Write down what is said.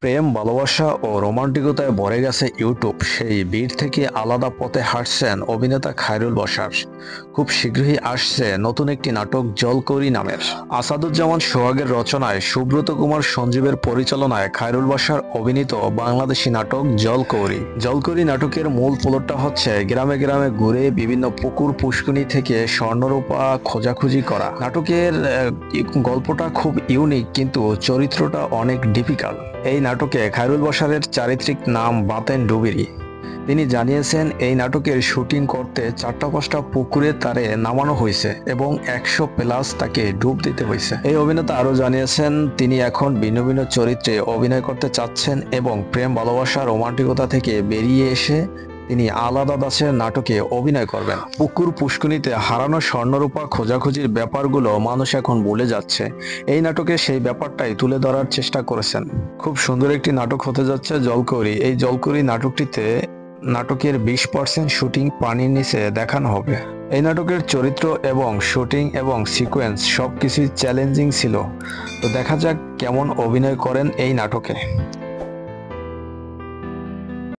প্রেম, ভালোবাসা ও রোমান্টিকতায় ভরে গেছে ইউটিউব। সেই ভিড় থেকে আলাদা পথে হাঁটছেন অভিনেতা খায়রুল বাশার। খুব শীঘ্রই আসছে নতুন একটি নাটক জলকৌরি নামের। আসাদুজ্জামান সোহাগের রচনায় সুব্রত কুমার সঞ্জীবের পরিচালনায় খায়রুল বাশার অভিনীত বাংলাদেশি নাটক জলকৌরি। জলকৌরি নাটকের মূল প্লটটা হচ্ছে গ্রামে গ্রামে ঘুরে বিভিন্ন পুকুর পুষ্কুনি থেকে স্বর্ণরূপা খোঁজাখুঁজি করা। নাটকের গল্পটা খুব ইউনিক, কিন্তু চরিত্রটা অনেক ডিফিকাল্ট। এই নাটকে খায়রুল বাশারের চারিত্রিক নাম বাতেন ডুবিরি। তিনি জানিয়েছেন এই নাটকের শুটিং করতে 4টা-5টা পুকুরে তারে নামানো হয়েছে এবং 100+ তাকে ডুব দিতে হয়েছে। এই অভিনেতা আরও জানিয়েছেন তিনি এখন ভিন্ন ভিন্ন চরিত্রে অভিনয় করতে চাচ্ছেন এবং প্রেম, ভালোবাসা, রোমান্টিকতা থেকে বেরিয়ে এসে তিনি আলাদা দাসের নাটকে অভিনয় করবেন। পুকুর পুষ্কুনিতে হারানো স্বর্ণরূপা খোঁজাখুঁজির ব্যাপারগুলো মানুষ এখন ভুলে যাচ্ছে। এই নাটকে সেই ব্যাপারটাই তুলে ধরার চেষ্টা করেছেন। খুব সুন্দর একটি নাটক হতে যাচ্ছে জলকৌরি। এই জলকৌরি নাটকটিতে নাটকের 20% শুটিং পানির নিচে দেখানো হবে। এই নাটকের চরিত্র এবং শুটিং এবং সিকোয়েন্স সবকিছুই চ্যালেঞ্জিং ছিল। তো দেখা যাক কেমন অভিনয় করেন এই নাটকে।